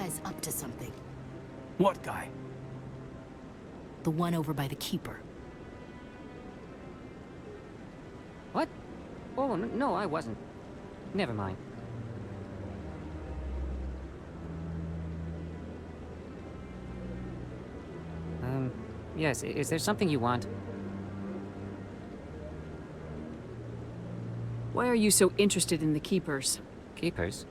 guy's up to something. What guy? The one over by the Keeper. What? Oh, no, I wasn't. Never mind. Yes, is there something you want? Why are you so interested in the Keepers? Keepers?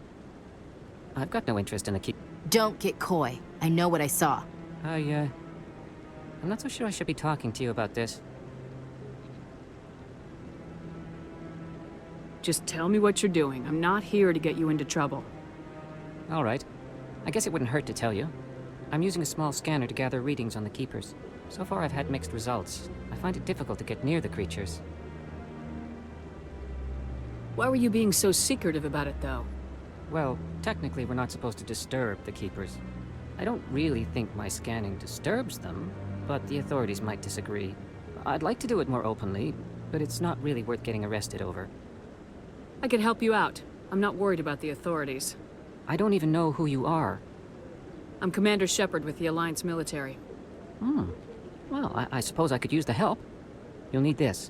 I've got no interest in the Don't get coy. I know what I saw. I'm not so sure I should be talking to you about this. Just tell me what you're doing. I'm not here to get you into trouble. All right. I guess it wouldn't hurt to tell you. I'm using a small scanner to gather readings on the Keepers. So far I've had mixed results. I find it difficult to get near the creatures. Why were you being so secretive about it, though? Well, technically we're not supposed to disturb the Keepers. I don't really think my scanning disturbs them, but the authorities might disagree. I'd like to do it more openly, but it's not really worth getting arrested over. I could help you out. I'm not worried about the authorities. I don't even know who you are. I'm Commander Shepard with the Alliance military. Well, I suppose I could use the help. You'll need this.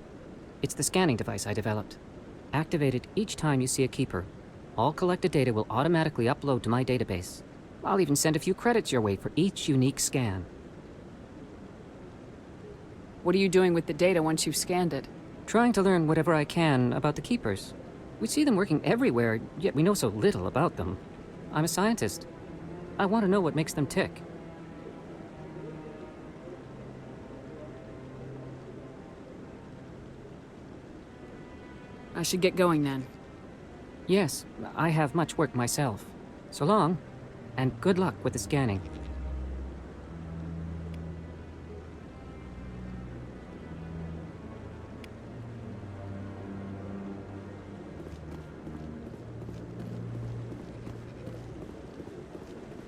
It's the scanning device I developed. Activate it each time you see a Keeper. All collected data will automatically upload to my database. I'll even send a few credits your way for each unique scan. What are you doing with the data once you've scanned it? Trying to learn whatever I can about the Keepers. We see them working everywhere, yet we know so little about them. I'm a scientist. I want to know what makes them tick. I should get going then. Yes, I have much work myself. So long, and good luck with the scanning.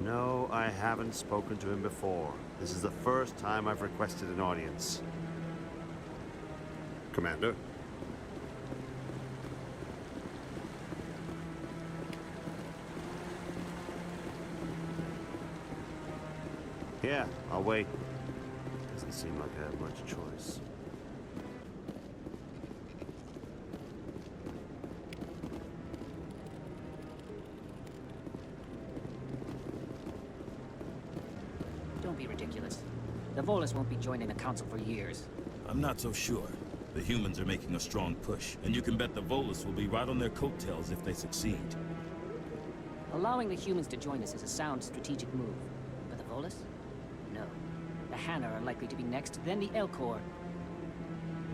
No, I haven't spoken to him before. This is the first time I've requested an audience. Commander? Yeah, I'll wait. Doesn't seem like I have much choice. Don't be ridiculous. The Volus won't be joining the Council for years. I'm not so sure. The humans are making a strong push, and you can bet the Volus will be right on their coattails if they succeed. Allowing the humans to join us is a sound strategic move. But the Volus? No. The Hanar are likely to be next, then the Elcor.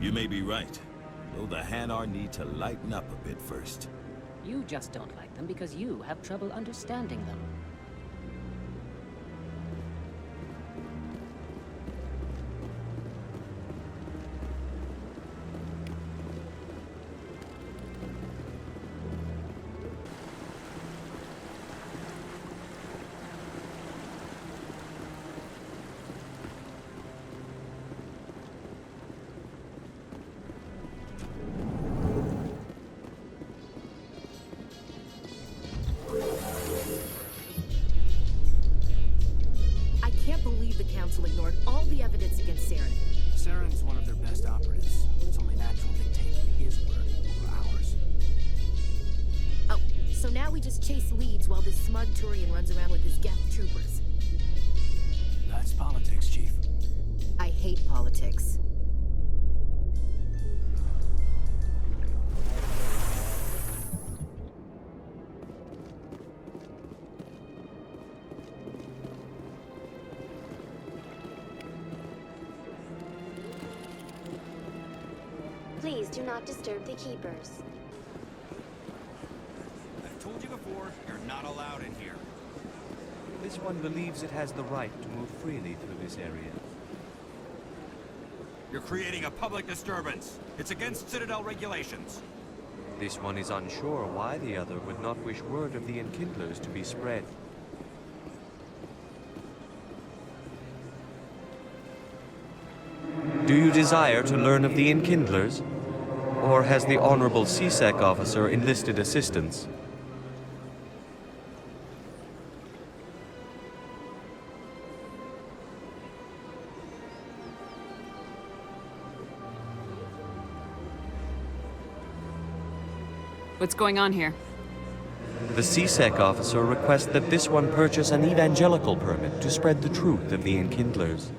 You may be right, though the Hanar need to lighten up a bit first. You just don't like them because you have trouble understanding them. The Council ignored all the evidence against Saren. Saren's one of their best operatives. It's only natural they take his word over ours. Oh, so now we just chase leads while this smug Turian runs around with his Geth troopers. That's politics, Chief. I hate politics. Please do not disturb the Keepers. I've told you before, you're not allowed in here. This one believes it has the right to move freely through this area. You're creating a public disturbance. It's against Citadel regulations. This one is unsure why the other would not wish word of the Enkindlers to be spread. Do you desire to learn of the Enkindlers? Or has the Honorable CSEC officer enlisted assistance? What's going on here? The CSEC officer requests that this one purchase an evangelical permit to spread the truth of the Enkindlers.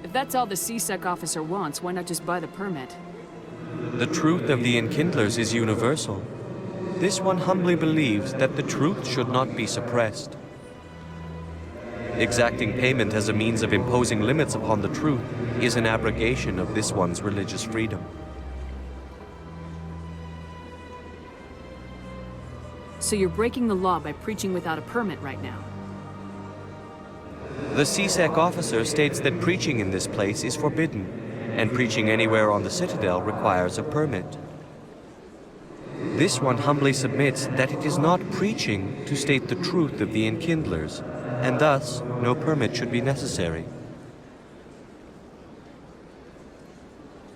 If that's all the CSEC officer wants, why not just buy the permit? The truth of the Enkindlers is universal. This one humbly believes that the truth should not be suppressed. Exacting payment as a means of imposing limits upon the truth is an abrogation of this one's religious freedom. So you're breaking the law by preaching without a permit right now? The CSEC officer states that preaching in this place is forbidden, and preaching anywhere on the Citadel requires a permit. This one humbly submits that it is not preaching to state the truth of the Enkindlers, and thus no permit should be necessary.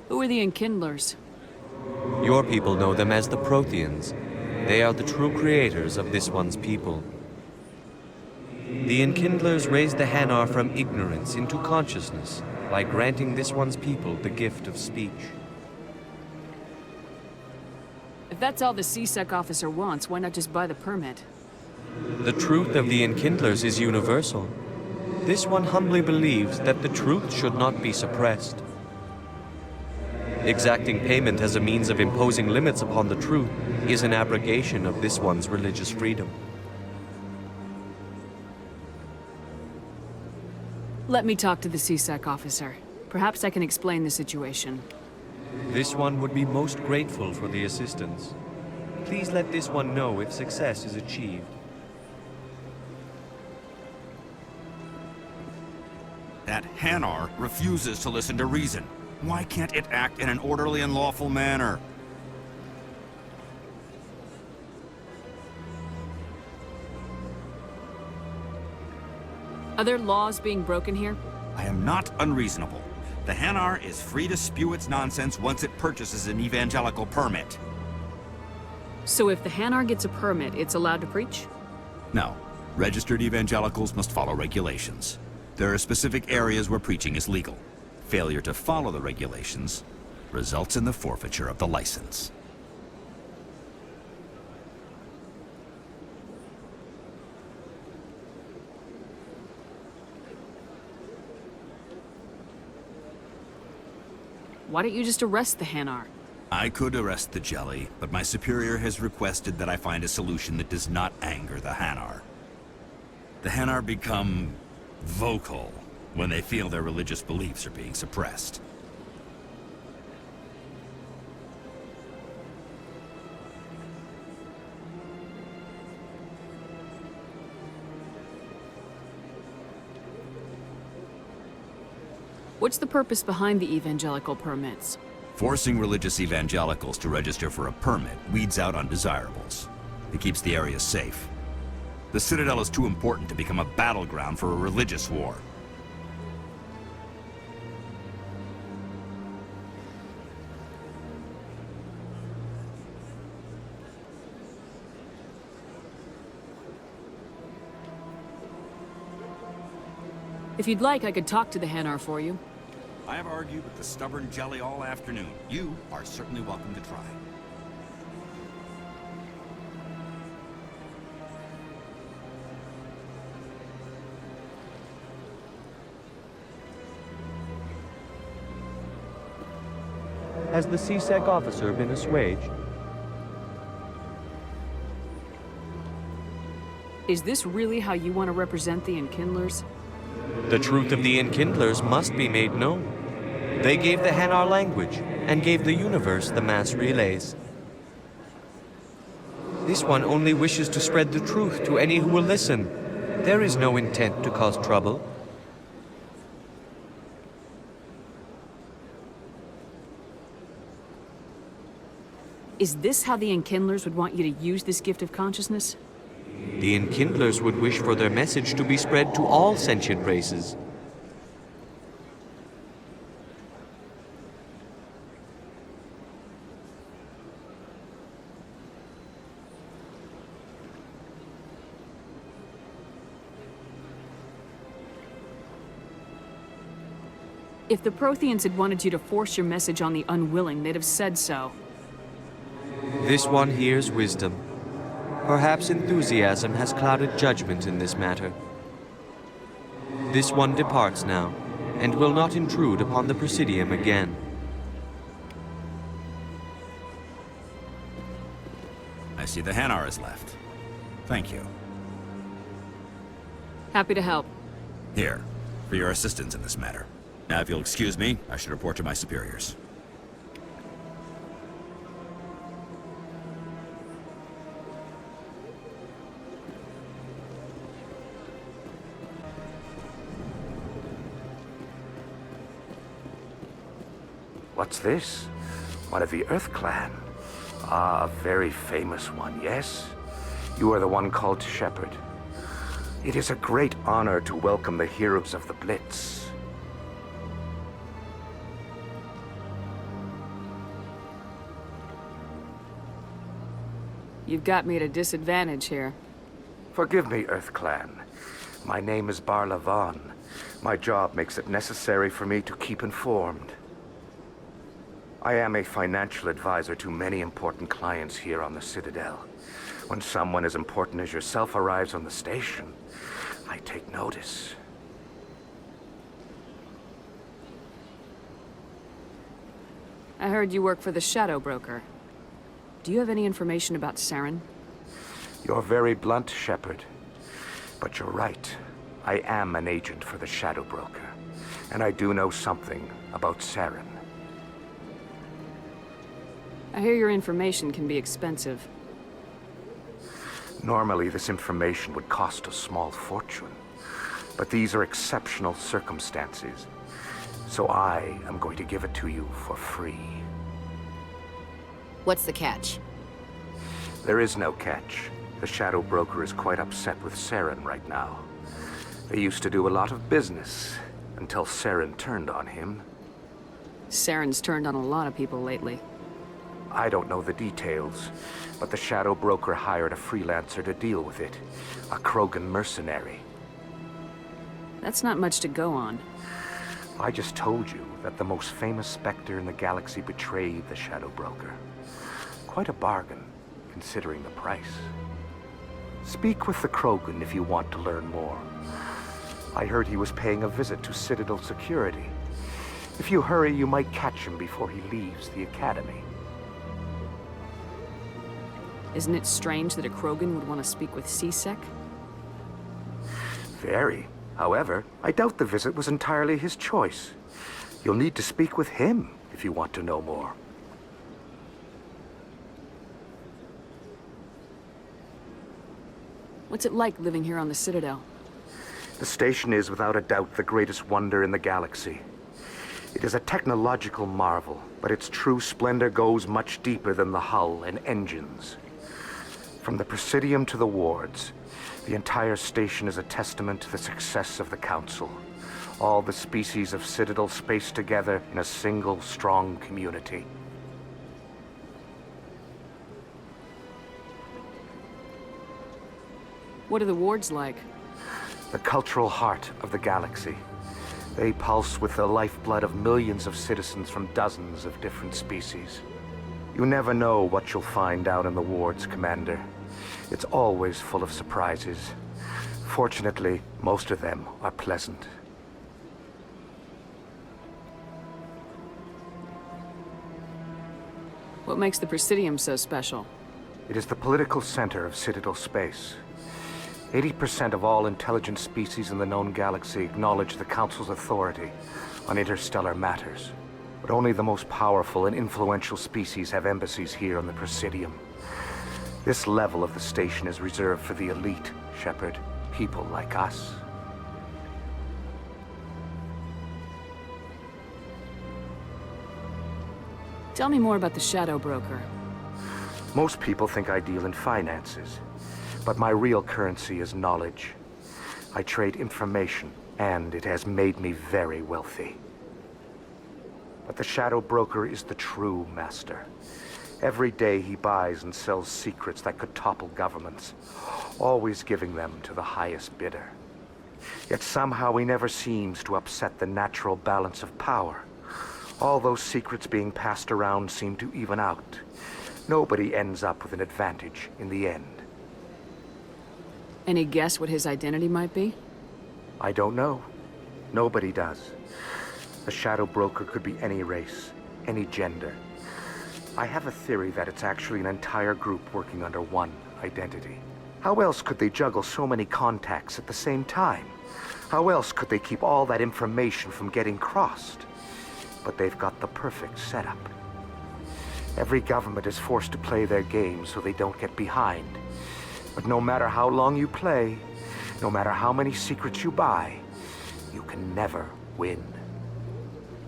Who are the Enkindlers? Your people know them as the Protheans. They are the true creators of this one's people. The Enkindlers raised the Hanar from ignorance into consciousness by granting this one's people the gift of speech. If that's all the CSEC officer wants, why not just buy the permit? The truth of the Enkindlers is universal. This one humbly believes that the truth should not be suppressed. Exacting payment as a means of imposing limits upon the truth is an abrogation of this one's religious freedom. Let me talk to the CSEC officer. Perhaps I can explain the situation. This one would be most grateful for the assistance. Please let this one know if success is achieved. That Hanar refuses to listen to reason. Why can't it act in an orderly and lawful manner? Are there laws being broken here? I am not unreasonable. The Hanar is free to spew its nonsense once it purchases an evangelical permit. So if the Hanar gets a permit, it's allowed to preach? No. Registered evangelicals must follow regulations. There are specific areas where preaching is legal. Failure to follow the regulations results in the forfeiture of the license. Why don't you just arrest the Hanar? I could arrest the jelly, but my superior has requested that I find a solution that does not anger the Hanar. The Hanar become vocal when they feel their religious beliefs are being suppressed. What's the purpose behind the evangelical permits? Forcing religious evangelicals to register for a permit weeds out undesirables. It keeps the area safe. The Citadel is too important to become a battleground for a religious war. If you'd like, I could talk to the Hanar for you. I have argued with the stubborn jelly all afternoon. You are certainly welcome to try. Has the CSEC officer been assuaged? Is this really how you want to represent the Enkindlers? The truth of the Enkindlers must be made known. They gave the Hanar language, and gave the universe the mass relays. This one only wishes to spread the truth to any who will listen. There is no intent to cause trouble. Is this how the Enkindlers would want you to use this gift of consciousness? The Enkindlers would wish for their message to be spread to all sentient races. If the Protheans had wanted you to force your message on the unwilling, they'd have said so. This one hears wisdom. Perhaps enthusiasm has clouded judgment in this matter. This one departs now, and will not intrude upon the Presidium again. I see the Hanar is left. Thank you. Happy to help. Here, for your assistance in this matter. Now, if you'll excuse me, I should report to my superiors. What's this? One of the Earth Clan. Ah, a very famous one, yes? You are the one called Shepherd. It is a great honor to welcome the heroes of the Blitz. You've got me at a disadvantage here. Forgive me, Earth Clan. My name is Barla Vaughn. My job makes it necessary for me to keep informed. I am a financial advisor to many important clients here on the Citadel. When someone as important as yourself arrives on the station, I take notice. I heard you work for the Shadow Broker. Do you have any information about Saren? You're very blunt, Shepherd. But you're right. I am an agent for the Shadow Broker. And I do know something about Saren. I hear your information can be expensive. Normally, this information would cost a small fortune. But these are exceptional circumstances. So I am going to give it to you for free. What's the catch? There is no catch. The Shadow Broker is quite upset with Saren right now. They used to do a lot of business, until Saren turned on him. Saren's turned on a lot of people lately. I don't know the details, but the Shadow Broker hired a freelancer to deal with it. A Krogan mercenary. That's not much to go on. I just told you that the most famous Spectre in the galaxy betrayed the Shadow Broker. Quite a bargain, considering the price. Speak with the Krogan if you want to learn more. I heard he was paying a visit to Citadel security. If you hurry, you might catch him before he leaves the Academy. Isn't it strange that a Krogan would want to speak with C-Sec? Very. However, I doubt the visit was entirely his choice. You'll need to speak with him if you want to know more. What's it like living here on the Citadel? The station is without a doubt the greatest wonder in the galaxy. It is a technological marvel, but its true splendor goes much deeper than the hull and engines. From the Presidium to the wards, the entire station is a testament to the success of the Council. All the species of Citadel spaced together in a single, strong community. What are the wards like? The cultural heart of the galaxy. They pulse with the lifeblood of millions of citizens from dozens of different species. You never know what you'll find out in the wards, Commander. It's always full of surprises. Fortunately, most of them are pleasant. What makes the Presidium so special? It is the political center of Citadel space. 80% of all intelligent species in the known galaxy acknowledge the Council's authority on interstellar matters. But only the most powerful and influential species have embassies here on the Presidium. This level of the station is reserved for the elite, Shepherd. People like us. Tell me more about the Shadow Broker. Most people think I deal in finances, but my real currency is knowledge. I trade information, and it has made me very wealthy. But the Shadow Broker is the true master. Every day he buys and sells secrets that could topple governments, always giving them to the highest bidder. Yet somehow he never seems to upset the natural balance of power. All those secrets being passed around seem to even out. Nobody ends up with an advantage in the end. Any guess what his identity might be? I don't know. Nobody does. The Shadow Broker could be any race, any gender. I have a theory that it's actually an entire group working under one identity. How else could they juggle so many contacts at the same time? How else could they keep all that information from getting crossed? But they've got the perfect setup. Every government is forced to play their game so they don't get behind. But no matter how long you play, no matter how many secrets you buy, you can never win.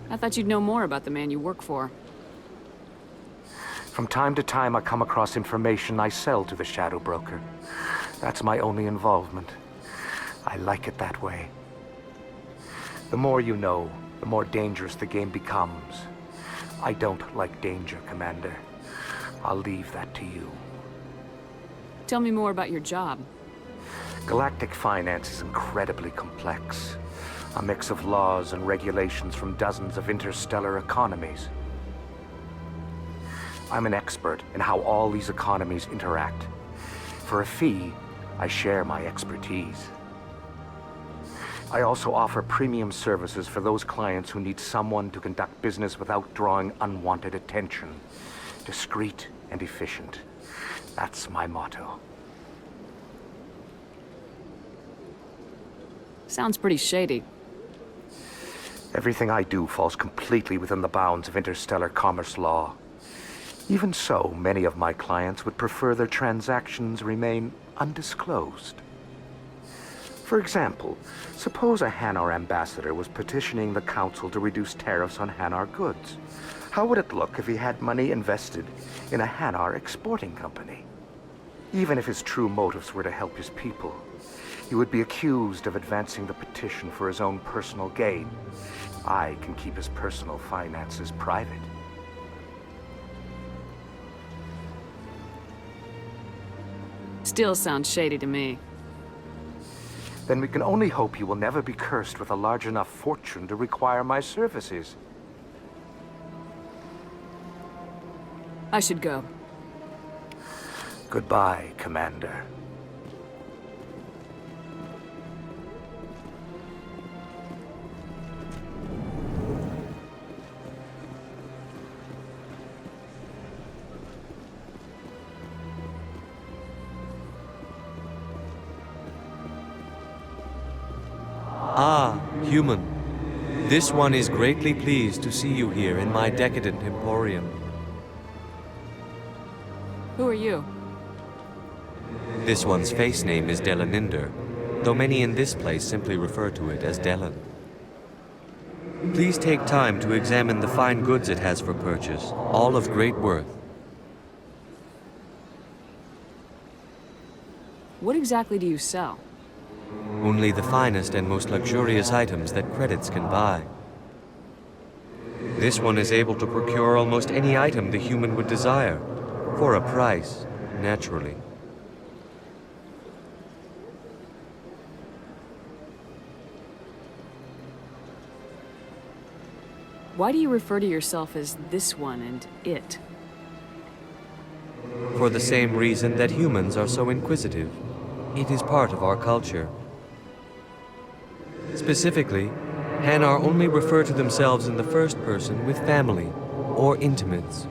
I thought you'd know more about the man you work for. From time to time, I come across information I sell to the Shadow Broker. That's my only involvement. I like it that way. The more you know, the more dangerous the game becomes. I don't like danger, Commander. I'll leave that to you. Tell me more about your job. Galactic finance is incredibly complex. A mix of laws and regulations from dozens of interstellar economies. I'm an expert in how all these economies interact. For a fee, I share my expertise. I also offer premium services for those clients who need someone to conduct business without drawing unwanted attention. Discreet and efficient. That's my motto. Sounds pretty shady. Everything I do falls completely within the bounds of interstellar commerce law. Even so, many of my clients would prefer their transactions remain undisclosed. For example, suppose a Hanar ambassador was petitioning the Council to reduce tariffs on Hanar goods. How would it look if he had money invested in a Hanar exporting company? Even if his true motives were to help his people, he would be accused of advancing the petition for his own personal gain. I can keep his personal finances private. Still sounds shady to me. Then we can only hope you will never be cursed with a large enough fortune to require my services. I should go. Goodbye, Commander. Ah, human. This one is greatly pleased to see you here in my decadent emporium. Who are you? This one's face name is Delaninder, though many in this place simply refer to it as Delan. Please take time to examine the fine goods it has for purchase, all of great worth. What exactly do you sell? Only the finest and most luxurious items that credits can buy. This one is able to procure almost any item the human would desire, for a price, naturally. Why do you refer to yourself as this one and it? For the same reason that humans are so inquisitive. It is part of our culture. Specifically, Hanar only refer to themselves in the first person with family or intimates.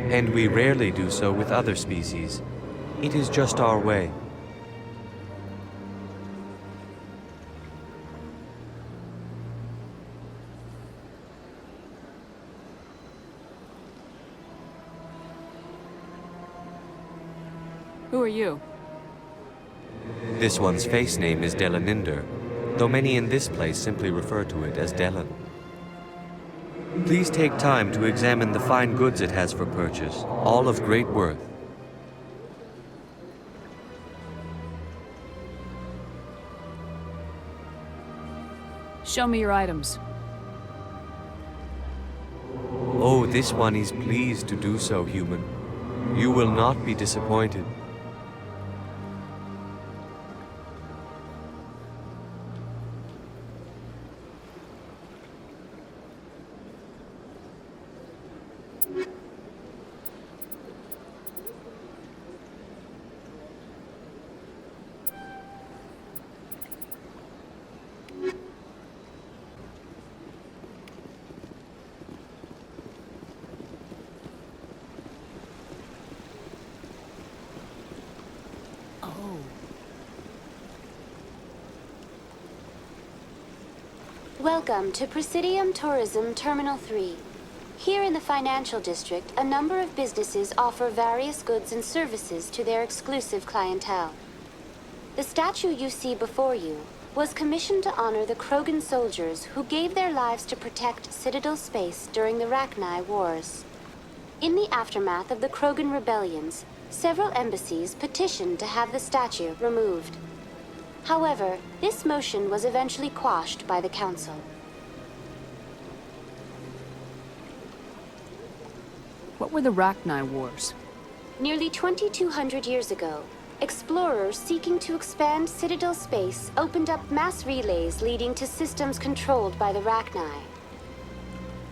And we rarely do so with other species. It is just our way. Who are you? This one's face name is Delaninder, though many in this place simply refer to it as Delan. Please take time to examine the fine goods it has for purchase, all of great worth. Show me your items. Oh, this one is pleased to do so, human. You will not be disappointed. Welcome to Presidium Tourism Terminal 3. Here in the financial district, a number of businesses offer various goods and services to their exclusive clientele. The statue you see before you was commissioned to honor the Krogan soldiers who gave their lives to protect Citadel space during the Rachni Wars. In the aftermath of the Krogan rebellions, several embassies petitioned to have the statue removed. However, this motion was eventually quashed by the Council. What were the Rachni Wars? Nearly 2,200 years ago, explorers seeking to expand Citadel space opened up mass relays leading to systems controlled by the Rachni.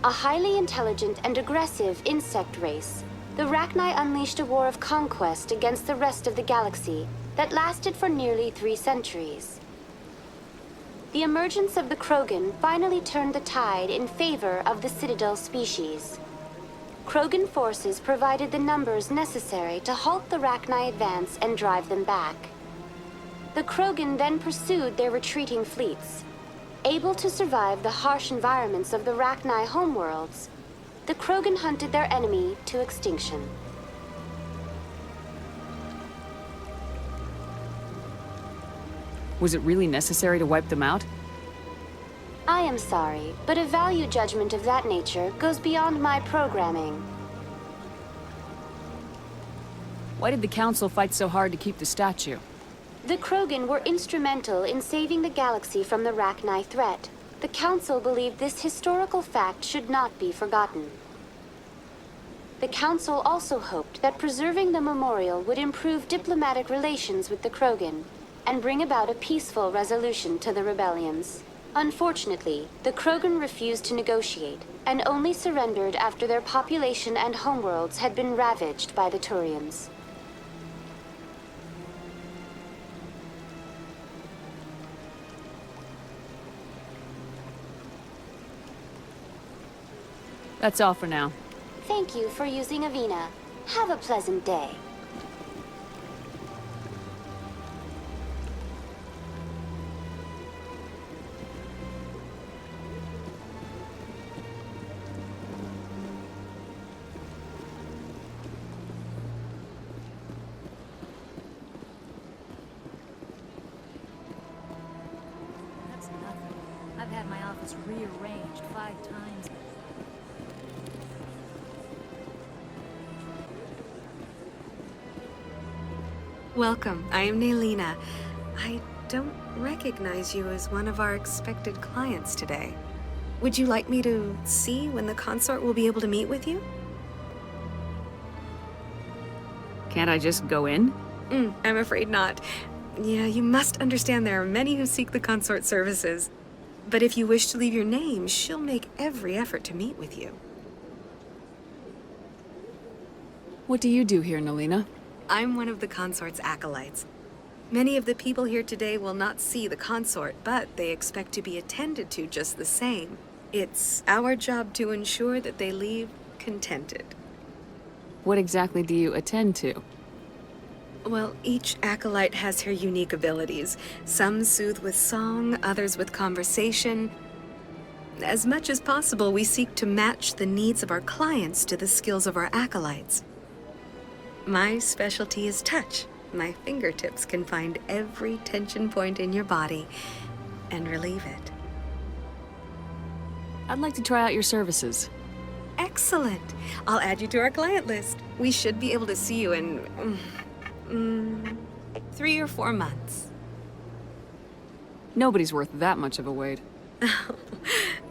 A highly intelligent and aggressive insect race, the Rachni unleashed a war of conquest against the rest of the galaxy that lasted for nearly 3 centuries. The emergence of the Krogan finally turned the tide in favor of the Citadel species. Krogan forces provided the numbers necessary to halt the Rachni advance and drive them back. The Krogan then pursued their retreating fleets. Able to survive the harsh environments of the Rachni homeworlds, the Krogan hunted their enemy to extinction. Was it really necessary to wipe them out? I am sorry, but a value judgment of that nature goes beyond my programming. Why did the Council fight so hard to keep the statue? The Krogan were instrumental in saving the galaxy from the Rachni threat. The Council believed this historical fact should not be forgotten. The Council also hoped that preserving the memorial would improve diplomatic relations with the Krogan and bring about a peaceful resolution to the rebellions. Unfortunately, the Krogan refused to negotiate and only surrendered after their population and homeworlds had been ravaged by the Turians. That's all for now. Thank you for using Avina. Have a pleasant day. That's nothing. I've had my office rearranged 5 times. Welcome, I am Naylina. I don't recognize you as one of our expected clients today. Would you like me to see when the consort will be able to meet with you? Can't I just go in? I'm afraid not. Yeah, you must understand there are many who seek the consort services. But if you wish to leave your name, she'll make every effort to meet with you. What do you do here, Naylina? I'm one of the consort's acolytes. Many of the people here today will not see the consort, but they expect to be attended to just the same. It's our job to ensure that they leave contented. What exactly do you attend to? Well, each acolyte has her unique abilities. Some soothe with song, others with conversation. As much as possible, we seek to match the needs of our clients to the skills of our acolytes. My specialty is touch. My fingertips can find every tension point in your body and relieve it. I'd like to try out your services. Excellent. I'll add you to our client list. We should be able to see you in 3 or 4 months. Nobody's worth that much of a wait.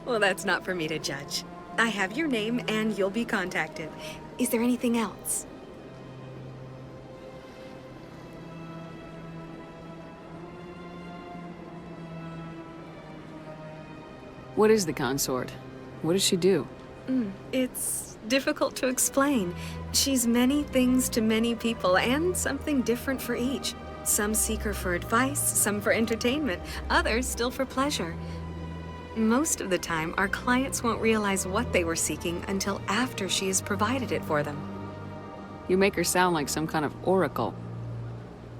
Well, that's not for me to judge. I have your name and you'll be contacted. Is there anything else? What is the consort? What does she do? It's difficult to explain. She's many things to many people, and something different for each. Some seek her for advice, some for entertainment, others still for pleasure. Most of the time, our clients won't realize what they were seeking until after she has provided it for them. You make her sound like some kind of oracle.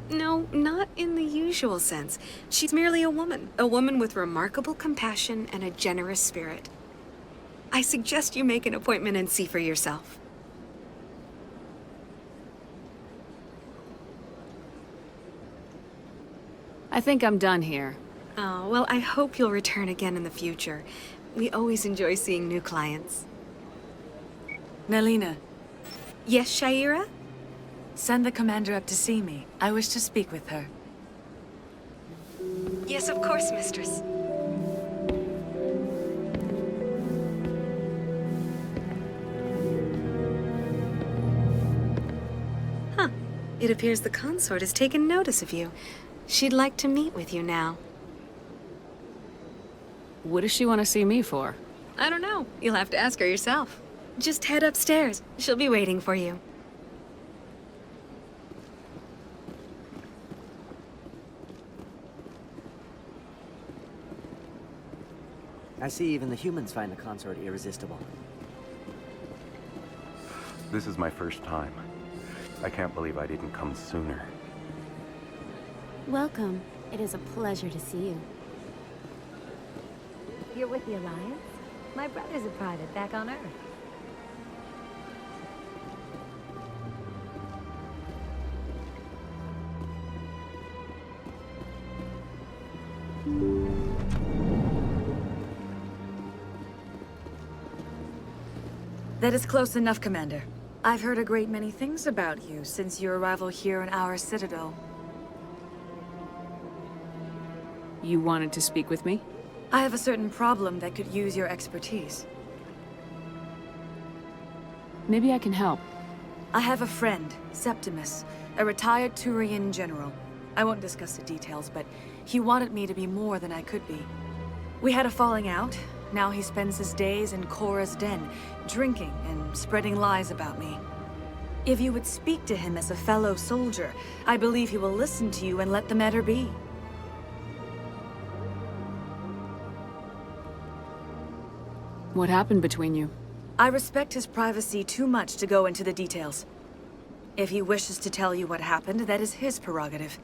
No, not in the usual sense. She's merely a woman. A woman with remarkable compassion and a generous spirit. I suggest you make an appointment and see for yourself. I think I'm done here. Oh, well, I hope you'll return again in the future. We always enjoy seeing new clients. Nelina, Yes, Shaira? send the commander up to see me. I wish to speak with her. Yes, of course, mistress. Huh. It appears the consort has taken notice of you. She'd like to meet with you now. What does she want to see me for? I don't know. You'll have to ask her yourself. Just head upstairs. She'll be waiting for you. I see even the humans find the consort irresistible. This is my first time. I can't believe I didn't come sooner. Welcome. It is a pleasure to see you. You're with the Alliance? My brother's a private back on Earth. That is close enough, Commander. I've heard a great many things about you since your arrival here in our citadel. You wanted to speak with me? I have a certain problem that could use your expertise. Maybe I can help. I have a friend, Septimus, a retired Turian general. I won't discuss the details, but he wanted me to be more than I could be. We had a falling out. Now he spends his days in Korra's den, drinking and spreading lies about me. If you would speak to him as a fellow soldier, I believe he will listen to you and let the matter be. What happened between you? I respect his privacy too much to go into the details. If he wishes to tell you what happened, that is his prerogative.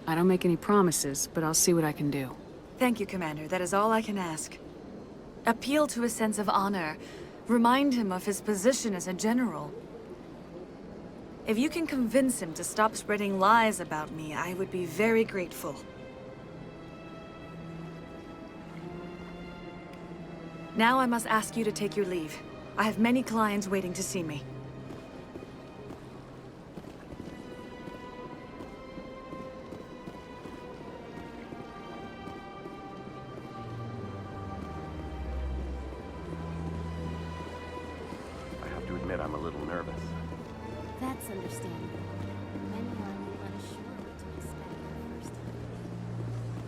I don't make any promises, but I'll see what I can do. Thank you, Commander. That is all I can ask. Appeal to his sense of honor. Remind him of his position as a general. If you can convince him to stop spreading lies about me, I would be very grateful. Now I must ask you to take your leave. I have many clients waiting to see me. I have to admit I'm a little nervous. That's understandable. Many are a little unsure what to expect the first time.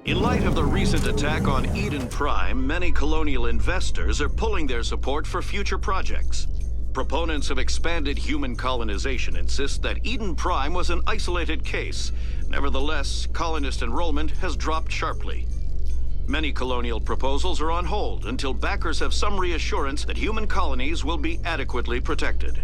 In light of the recent attack on Eden Prime, many colonial investors are pulling their support for future projects. Proponents of expanded human colonization insist that Eden Prime was an isolated case. Nevertheless, colonist enrollment has dropped sharply. Many colonial proposals are on hold until backers have some reassurance that human colonies will be adequately protected.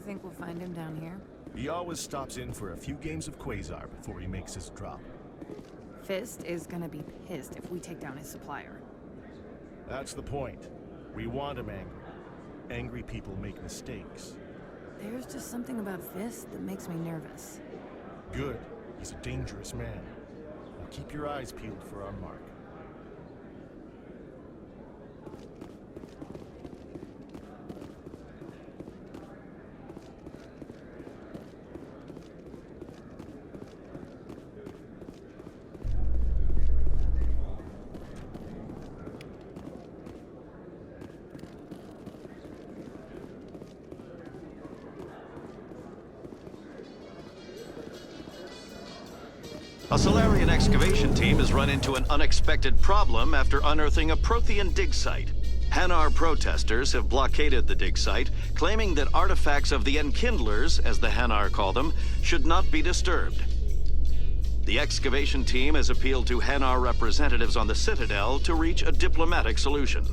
think we'll find him down here? He always stops in for a few games of Quasar before he makes his drop. Fist is gonna be pissed if we take down his supplier. That's the point. We want him angry. Angry people make mistakes. There's just something about Fist that makes me nervous. Good. He's a dangerous man. Now keep your eyes peeled for our mark. A Solarian excavation team has run into an unexpected problem after unearthing a Prothean dig site. Hanar protesters have blockaded the dig site, claiming that artifacts of the Enkindlers, as the Hanar call them, should not be disturbed. The excavation team has appealed to Hanar representatives on the Citadel to reach a diplomatic solution.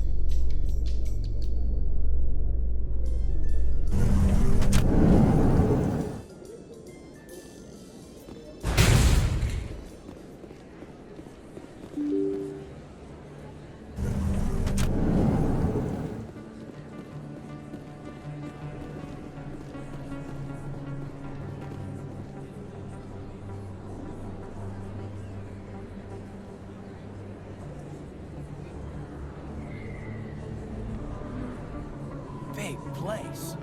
Big place.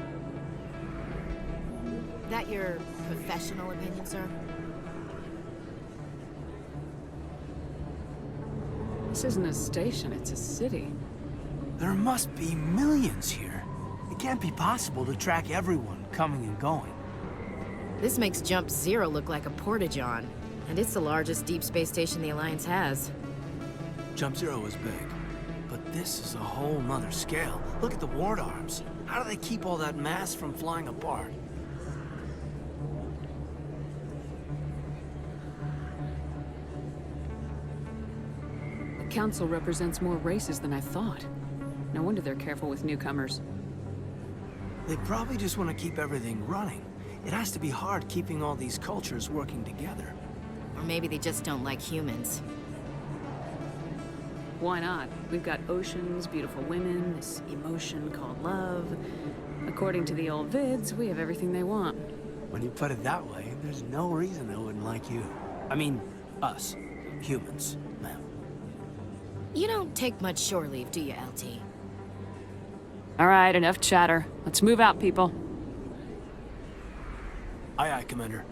That your professional opinion, sir? This isn't a station, it's a city. There must be millions here. It can't be possible to track everyone coming and going. This makes Jump Zero look like a porta-john, and it's the largest deep space station the Alliance has. Jump Zero is big, but this is a whole nother scale. Look at the ward arms. How do they keep all that mass from flying apart? The Council represents more races than I thought. No wonder they're careful with newcomers. They probably just want to keep everything running. It has to be hard keeping all these cultures working together. Or maybe they just don't like humans. Why not? We've got oceans, beautiful women, this emotion called love. According to the old vids, we have everything they want. When you put it that way, there's no reason they wouldn't like you. I mean, us. Humans, ma'am. You don't take much shore leave, do you, LT? All right, enough chatter. Let's move out, people. Aye, aye, Commander.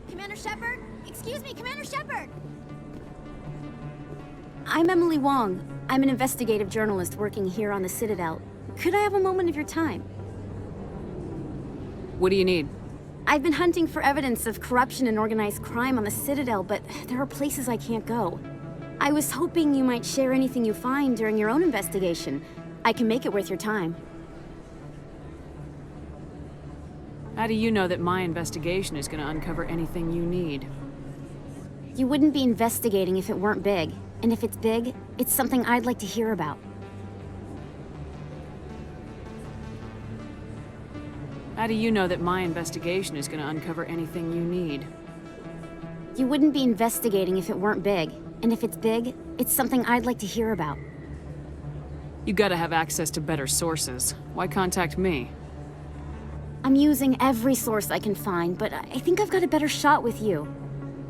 Commander Shepard? Excuse me, Commander Shepard! I'm Emily Wong. I'm an investigative journalist working here on the Citadel. Could I have a moment of your time? What do you need? I've been hunting for evidence of corruption and organized crime on the Citadel, but there are places I can't go. I was hoping you might share anything you find during your own investigation. I can make it worth your time. How do you know that my investigation is going to uncover anything you need? You wouldn't be investigating if it weren't big. And if it's big, it's something I'd like to hear about. How do you know that my investigation is going to uncover anything you need? You wouldn't be investigating if it weren't big. And if it's big, it's something I'd like to hear about. You gotta have access to better sources. Why contact me? I'm using every source I can find, but I think I've got a better shot with you.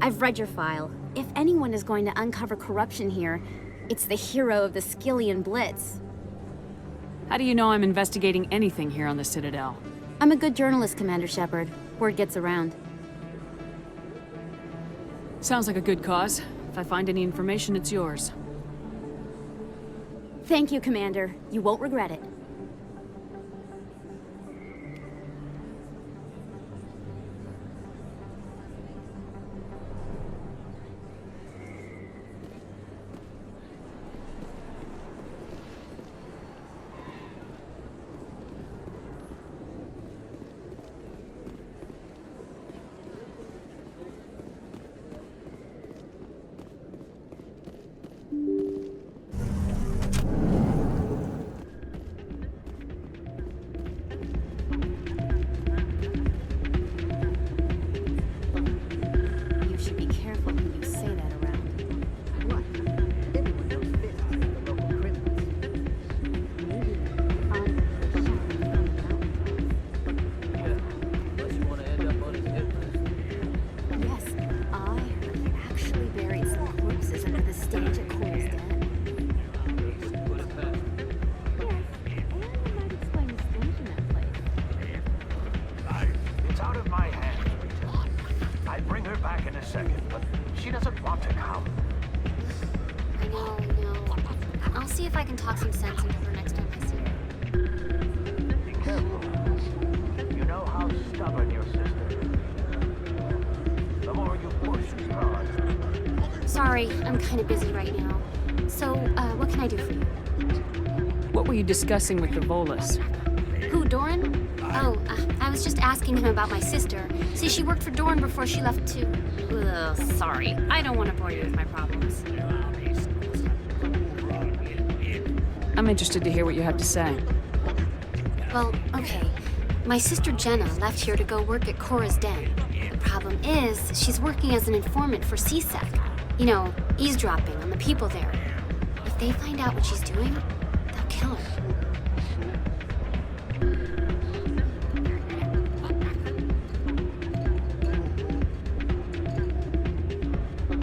I've read your file. If anyone is going to uncover corruption here, it's the hero of the Skillian Blitz. How do you know I'm investigating anything here on the Citadel? I'm a good journalist, Commander Shepard. Word gets around. Sounds like a good cause. If I find any information, it's yours. Thank you, Commander. You won't regret it. second, but she doesn't want to come. I know. I'll see if I can talk some sense into her next time I see her. Be careful. You know how stubborn your sister is. The more you push and prod. Sorry, I'm kind of busy right now. So, what can I do for you? What were you discussing with the Volus? Who, Doran? Oh, I was just asking him about my sister. See, she worked for Doran before she left to... Ugh, sorry. I don't want to bore you with my problems. I'm interested to hear what you have to say. Well, okay. My sister Jenna left here to go work at Cora's Den. The problem is, she's working as an informant for CSEC. You know, eavesdropping on the people there. If they find out what she's doing, they'll kill her.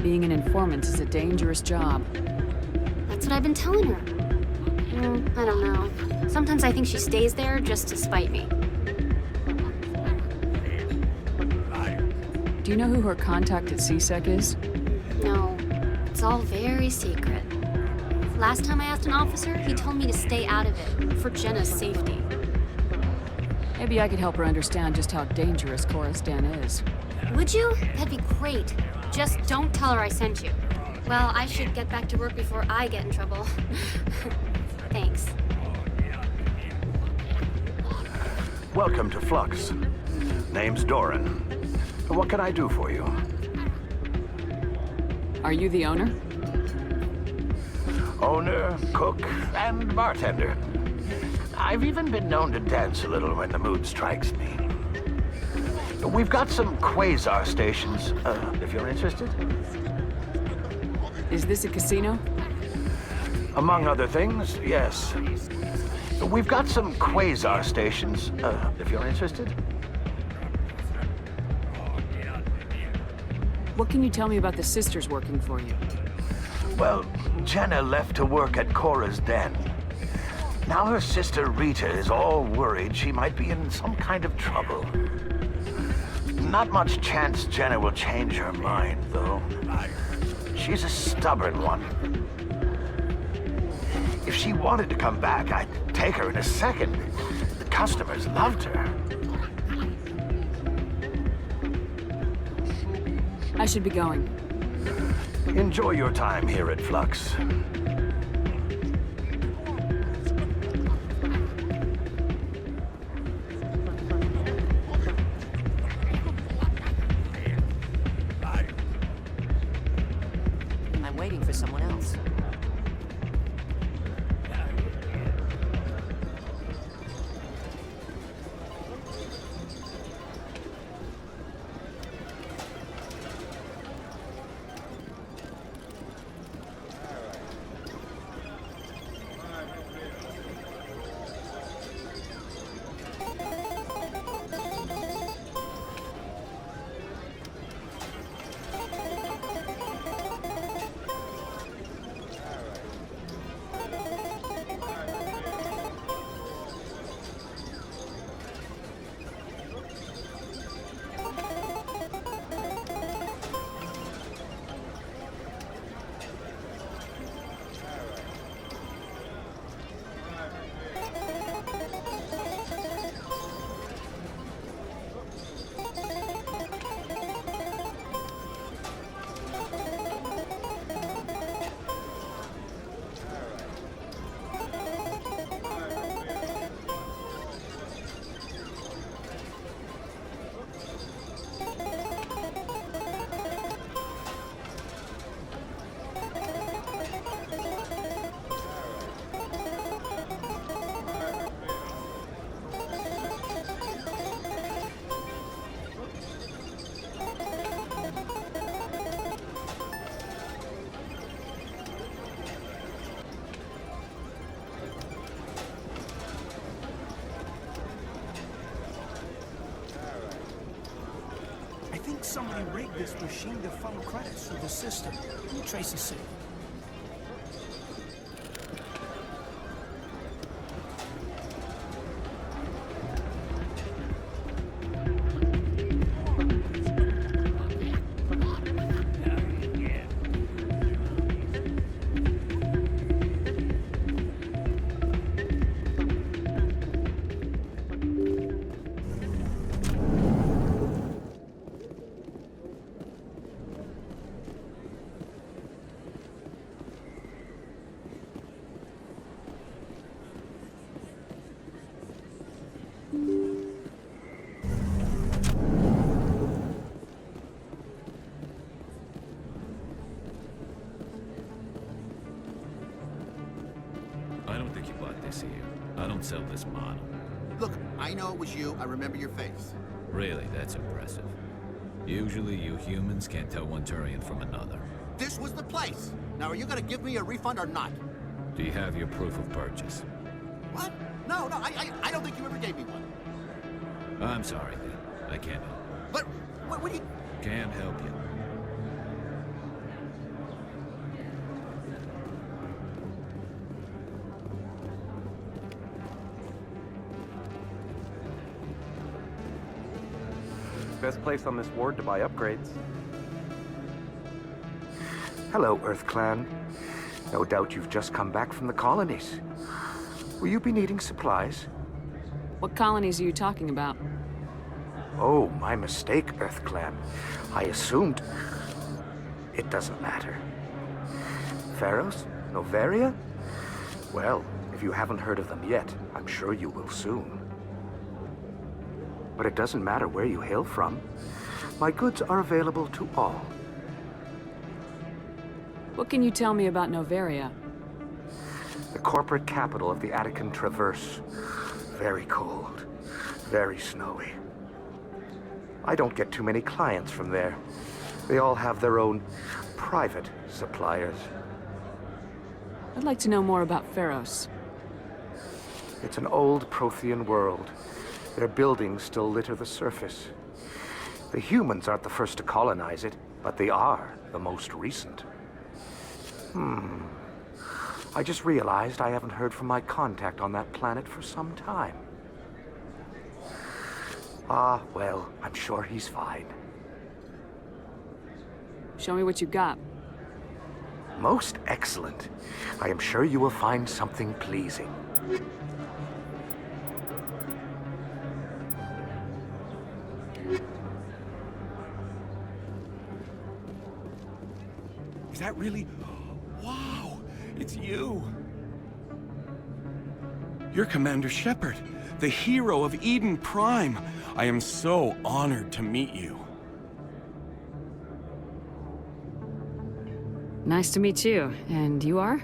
Being an informant is a dangerous job. That's what I've been telling her. I don't know. Sometimes I think she stays there just to spite me. Do you know who her contact at CSEC is? No, it's all very secret. Last time I asked an officer, he told me to stay out of it, for Jenna's safety. Maybe I could help her understand just how dangerous Cora's Den is. Would you? That'd be great. Just don't tell her I sent you. Well, I should get back to work before I get in trouble. Thanks. Welcome to Flux. Name's Doran. What can I do for you? Are you the owner? Owner, cook, and bartender. I've even been known to dance a little when the mood strikes me. We've got some quasar stations, if you're interested. Is this a casino? Among other things, yes. We've got some quasar stations, if you're interested. What can you tell me about the sisters working for you? Well, Jenna left to work at Cora's Den. Now her sister Rita is all worried she might be in some kind of trouble. Not much chance Jenna will change her mind, though. She's a stubborn one. If she wanted to come back, I'd take her in a second. The customers loved her. I should be going. Enjoy your time here at Flux. I'm waiting for someone else. Somebody rigged this machine to funnel credits through the system. Let me trace the signal. don't sell this model. Look, I know it was you. I remember your face. Really, that's impressive. Usually you humans can't tell one Turian from another. This was the place. Now, are you gonna give me a refund or not? Do you have your proof of purchase? What? No, I don't think you ever gave me one. I'm sorry, then. I can't help. But, what do you... Can't help you. Best place on this ward to buy upgrades. Hello, Earth Clan. No doubt you've just come back from the colonies. Will you be needing supplies? What colonies are you talking about? Oh, my mistake, Earth Clan. I assumed... It doesn't matter. Pharos? Noveria? Well, if you haven't heard of them yet, I'm sure you will soon. But it doesn't matter where you hail from. My goods are available to all. What can you tell me about Noveria? The corporate capital of the Attican Traverse. Very cold. Very snowy. I don't get too many clients from there. They all have their own private suppliers. I'd like to know more about Pharos. It's an old Prothean world. Their buildings still litter the surface. The humans aren't the first to colonize it, but they are the most recent. I just realized I haven't heard from my contact on that planet for some time. Ah, well, I'm sure he's fine. Show me what you got. Most excellent. I am sure you will find something pleasing. Is that really... Wow! It's you! You're Commander Shepard, the hero of Eden Prime. I am so honored to meet you. Nice to meet you. And you are?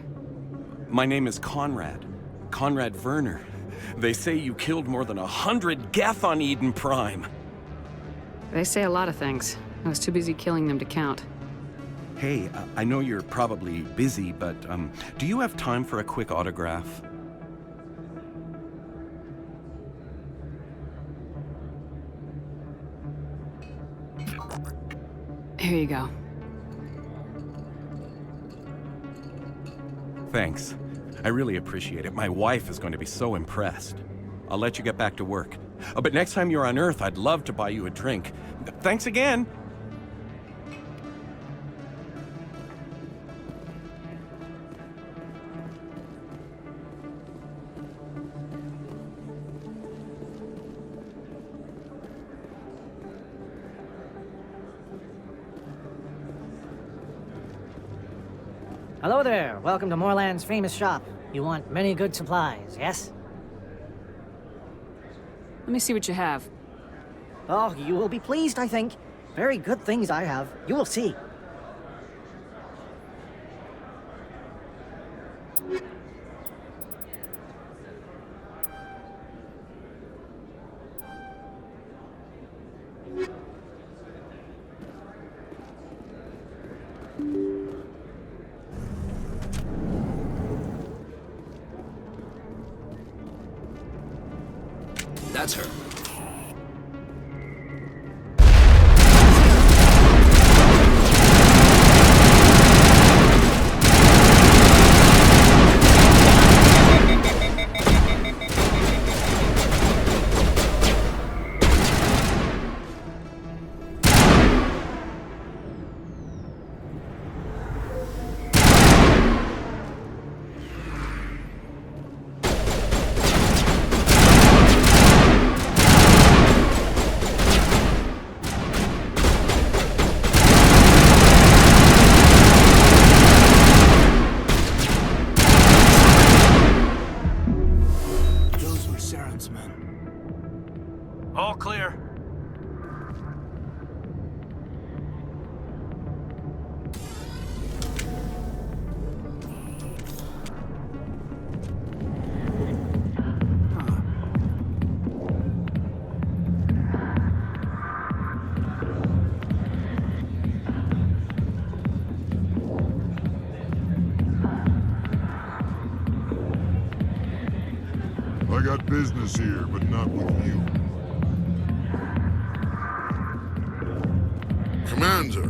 My name is Conrad. Conrad Werner. They say you killed more than 100 Geth on Eden Prime. They say a lot of things. I was too busy killing them to count. Hey, I know you're probably busy, but do you have time for a quick autograph? Here you go. Thanks. I really appreciate it. My wife is going to be so impressed. I'll let you get back to work. But next time you're on Earth, I'd love to buy you a drink. Thanks again! Hello there. Welcome to Moorland's famous shop. You want many good supplies, yes? Let me see what you have. Oh, you will be pleased, I think. Very good things I have. You will see. That's her. All clear. business here, but not with you. Commander.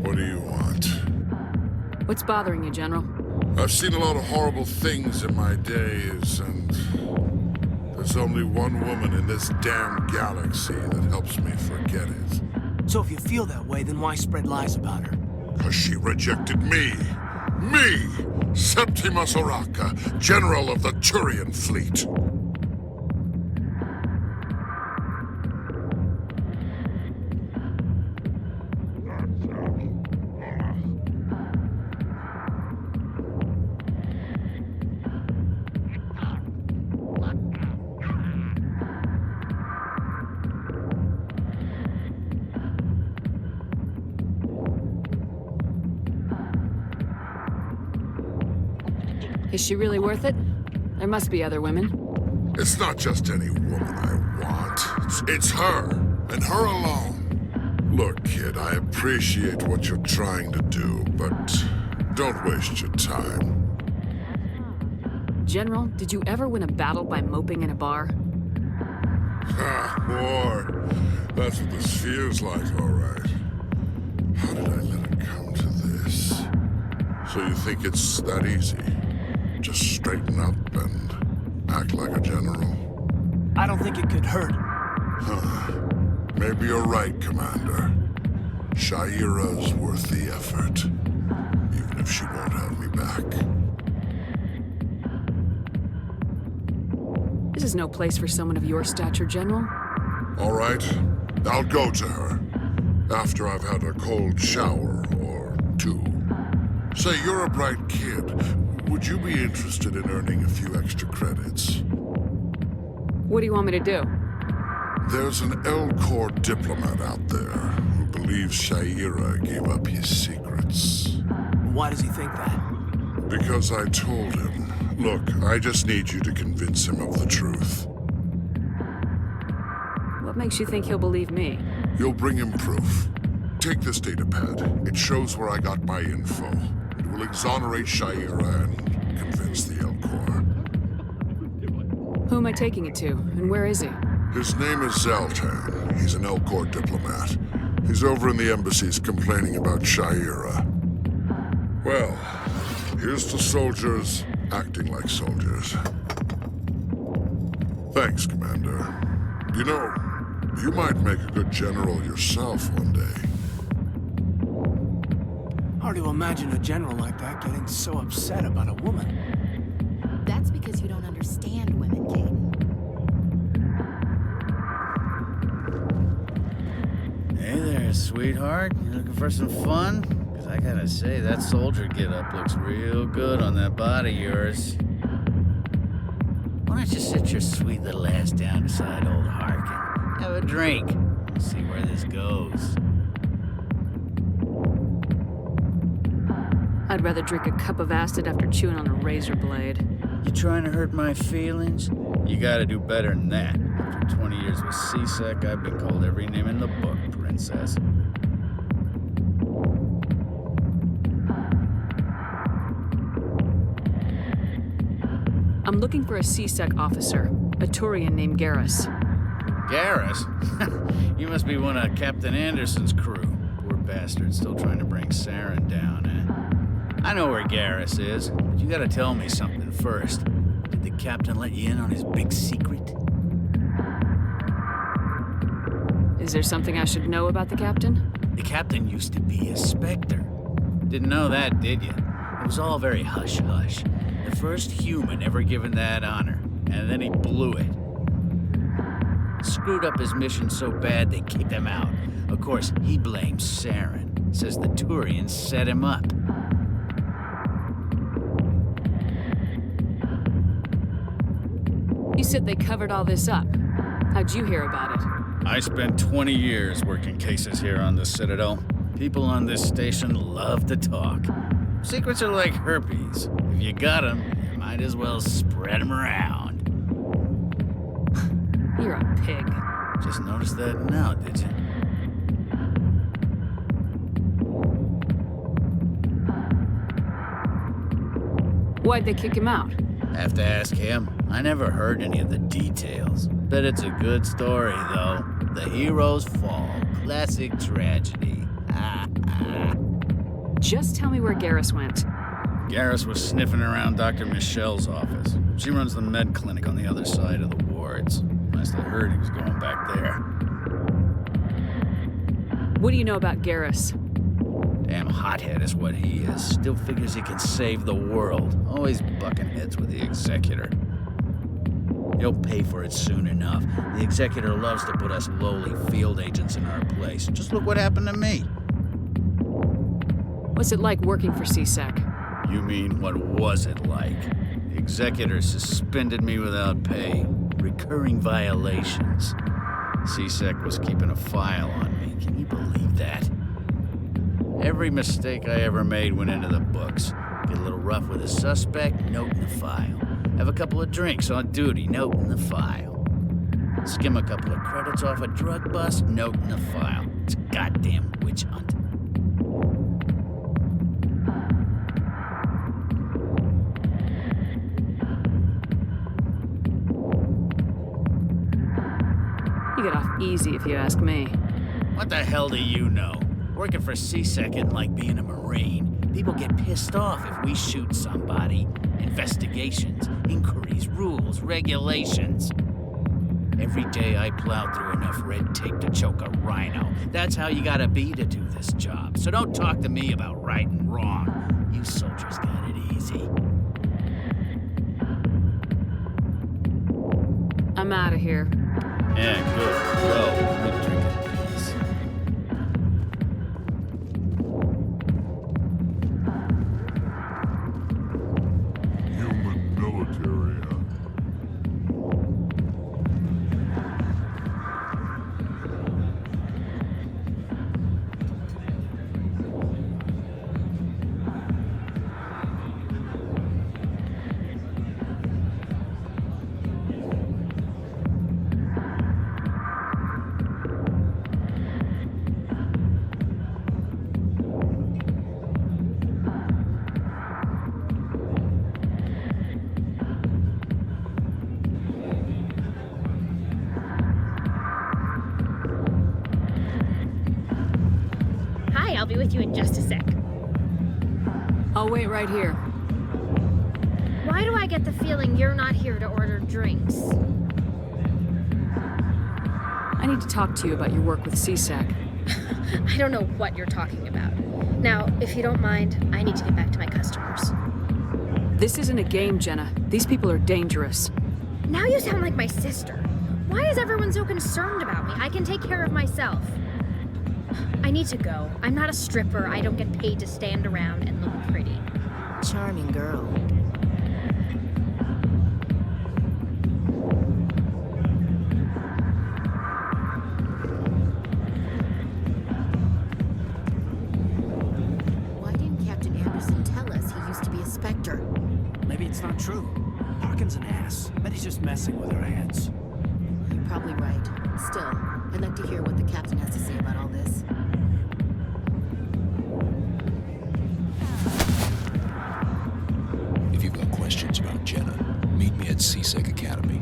What do you want? What's bothering you, General? I've seen a lot of horrible things in my days, and there's only one woman in this damn galaxy that helps me forget it. So if you feel that way, then why spread lies about her? 'Cause she rejected me! Me! Septimus Oraka, General of the Turian Fleet! Is she really worth it? There must be other women. It's not just any woman I want. It's her, and her alone. Look, kid, I appreciate what you're trying to do, but don't waste your time. General, did you ever win a battle by moping in a bar? Ha, war. That's what this feels like, all right. How did I let it come to this? So you think it's that easy? Just straighten up and act like a general? I don't think it could hurt. Huh. Maybe you're right, Commander. Shaira's worth the effort, even if she won't have me back. This is no place for someone of your stature, General. All right, I'll go to her. After I've had a cold shower or two. Say, you're a bright kid. Would you be interested in earning a few extra credits? What do you want me to do? There's an L-Corps diplomat out there who believes Shaira gave up his secrets. Why does he think that? Because I told him. Look, I just need you to convince him of the truth. What makes you think he'll believe me? You'll bring him proof. Take this datapad. It shows where I got my info. It will exonerate Shaira and convince the L-Corps. Who am I taking it to, and where is he? His name is Zoltan. He's an L-Corps diplomat. He's over in the embassies complaining about Shaira. Well, here's to soldiers acting like soldiers. Thanks, Commander. You know, you might make a good general yourself one day. Hard to imagine a general like that getting so upset about a woman. That's because you don't understand women, Kate. Hey there, sweetheart. You looking for some fun? Because I gotta say, that soldier get-up looks real good on that body of yours. Why don't you sit your sweet little ass down beside old Harkin? Have a drink. We'll see where this goes. I'd rather drink a cup of acid after chewing on a razor blade. You trying to hurt my feelings? You gotta do better than that. After 20 years with C-Sec, I've been called every name in the book, princess. I'm looking for a C-Sec officer, a Turian named Garrus. Garrus? You must be one of Captain Anderson's crew. Poor bastard, still trying to bring Saren down, eh? I know where Garrus is, but you gotta tell me something first. Did the captain let you in on his big secret? Is there something I should know about the captain? The captain used to be a Spectre. Didn't know that, did you? It was all very hush-hush. The first human ever given that honor, and then he blew it. Screwed up his mission so bad they kicked him out. Of course, he blames Saren. Says the Turians set him up. You said they covered all this up. How'd you hear about it? I spent 20 years working cases here on the Citadel. People on this station love to talk. Secrets are like herpes. If you got them, you might as well spread them around. You're a pig. Just noticed that now, did you? Why'd they kick him out? Have to ask him. I never heard any of the details. Bet it's a good story, though. The hero's fall. Classic tragedy. Just tell me where Garrus went. Garrus was sniffing around Dr. Michelle's office. She runs the med clinic on the other side of the wards. Last I heard, he was going back there. What do you know about Garrus? Damn hothead is what he is. Still figures he can save the world. Always bucking heads with the Executor. He'll pay for it soon enough. The Executor loves to put us lowly field agents in our place. Just look what happened to me. What's it like working for CSEC? You mean, what was it like? The Executor suspended me without pay. Recurring violations. CSEC was keeping a file on me. Can you believe that? Every mistake I ever made went into the books. Get a little rough with a suspect, note in the file. Have a couple of drinks on duty, note in the file. Skim a couple of credits off a drug bust, note in the file. It's a goddamn witch hunt. You get off easy if you ask me. What the hell do you know? Working for CSEC isn't like being a Marine. People get pissed off if we shoot somebody. Investigations, inquiries, rules, regulations. Every day I plow through enough red tape to choke a rhino. That's how you gotta be to do this job. So don't talk to me about right and wrong. You soldiers got it easy. I'm out of here. Yeah, good. Go. Good drinking. I'll be with you in just a sec. I'll wait right here. Why do I get the feeling you're not here to order drinks? I need to talk to you about your work with CSEC. I don't know what you're talking about. Now, if you don't mind, I need to get back to my customers. This isn't a game, Jenna. These people are dangerous. Now you sound like my sister. Why is everyone so concerned about me? I can take care of myself. I need to go. I'm not a stripper. I don't get paid to stand around and look pretty. Charming girl. Why didn't Captain Anderson tell us he used to be a Spectre? Maybe it's not true. Harkin's an ass. Bet he's just messing with our heads. You're probably right. Still, I'd like to hear what the captain has to say about all this. If you've got questions about Jenna, meet me at CSEC Academy.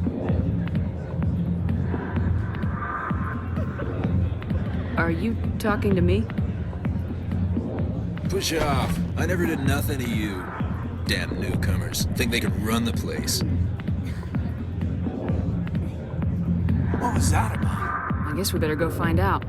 Are you talking to me? Push off. I never did nothing to you. Damn newcomers. Think they can run the place. What was that about? I guess we better go find out.